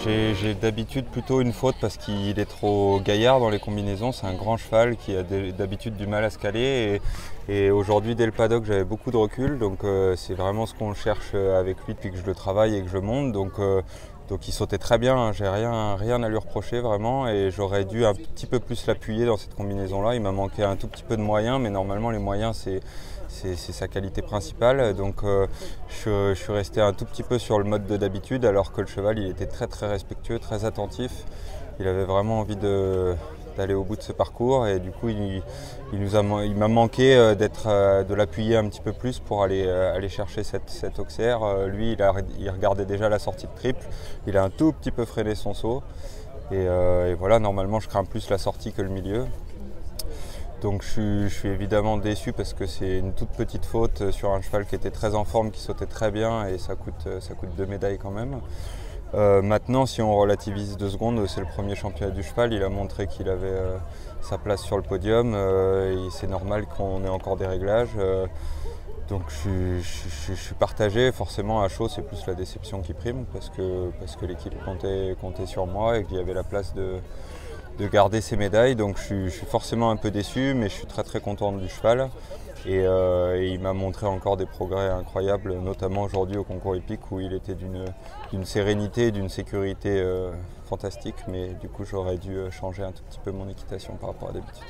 J'ai d'habitude plutôt une faute parce qu'il est trop gaillard dans les combinaisons. C'est un grand cheval qui a d'habitude du mal à se caler. Et aujourd'hui, dès le paddock, j'avais beaucoup de recul. Donc c'est vraiment ce qu'on cherche avec lui depuis que je le travaille et que je monte. Donc il sautait très bien, hein. J'ai rien à lui reprocher vraiment. Et j'aurais dû un petit peu plus l'appuyer dans cette combinaison-là. Il m'a manqué un tout petit peu de moyens, mais normalement les moyens c'est sa qualité principale. Donc je suis resté un tout petit peu sur le mode de d'habitude, alors que le cheval il était très respectueux, très attentif. Il avait vraiment envie d'aller au bout de ce parcours et du coup il m'a manqué de l'appuyer un petit peu plus pour aller chercher cette auxerre. Lui il regardait déjà la sortie de triple, il a un tout petit peu freiné son saut et voilà, normalement je crains plus la sortie que le milieu. Donc je suis évidemment déçu parce que c'est une toute petite faute sur un cheval qui était très en forme, qui sautait très bien et ça coûte 2 médailles quand même. Maintenant, si on relativise 2 secondes, c'est le premier championnat du cheval, il a montré qu'il avait sa place sur le podium et c'est normal qu'on ait encore des réglages. Donc je suis partagé, forcément à chaud c'est plus la déception qui prime parce que l'équipe comptait sur moi et qu'il y avait la place de garder ses médailles. Donc je suis forcément un peu déçu, mais je suis très content du cheval. Et il m'a montré encore des progrès incroyables, notamment aujourd'hui au concours hippique où il était d'une sérénité et d'une sécurité fantastique. Mais du coup j'aurais dû changer un tout petit peu mon équitation par rapport à d'habitude.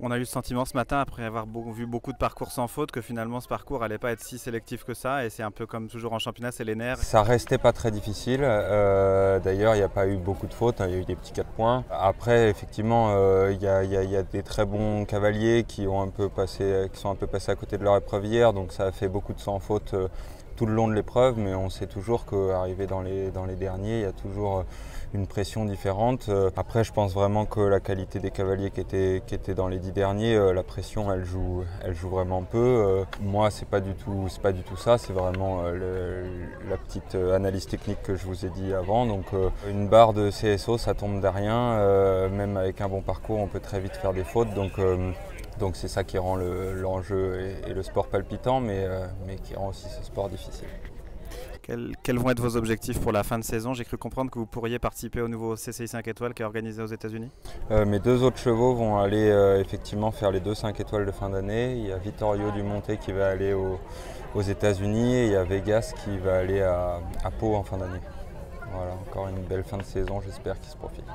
On a eu le sentiment ce matin, après avoir vu beaucoup de parcours sans faute, que finalement ce parcours n'allait pas être si sélectif que ça. Et c'est un peu comme toujours en championnat, c'est les nerfs. Ça restait pas très difficile. D'ailleurs, il n'y a pas eu beaucoup de fautes, hein. Il y a eu des petits 4 points. Après, effectivement, il y a des très bons cavaliers qui sont un peu passés à côté de leur épreuve hier. Donc ça a fait beaucoup de sans faute tout le long de l'épreuve. Mais on sait toujours qu'arriver dans les derniers, il y a toujours une pression différente. Après, je pense vraiment que la qualité des cavaliers qui étaient dans les 10 derniers, la pression, elle joue vraiment peu. Moi, c'est pas du tout ça. C'est vraiment la petite analyse technique que je vous ai dit avant. Donc, une barre de CSO, ça tombe de rien. Même avec un bon parcours, on peut très vite faire des fautes. Donc c'est ça qui rend l'enjeu et le sport palpitant, mais qui rend aussi ce sport difficile. Quels vont être vos objectifs pour la fin de saison? J'ai cru comprendre que vous pourriez participer au nouveau CCI 5 étoiles qui est organisé aux États-Unis. Mes 2 autres chevaux vont aller effectivement faire les 2 5 étoiles de fin d'année. Il y a Vittorio Dumonte qui va aller aux États-Unis et il y a Vegas qui va aller à Pau en fin d'année. Voilà, encore une belle fin de saison, j'espère qu'il se profite.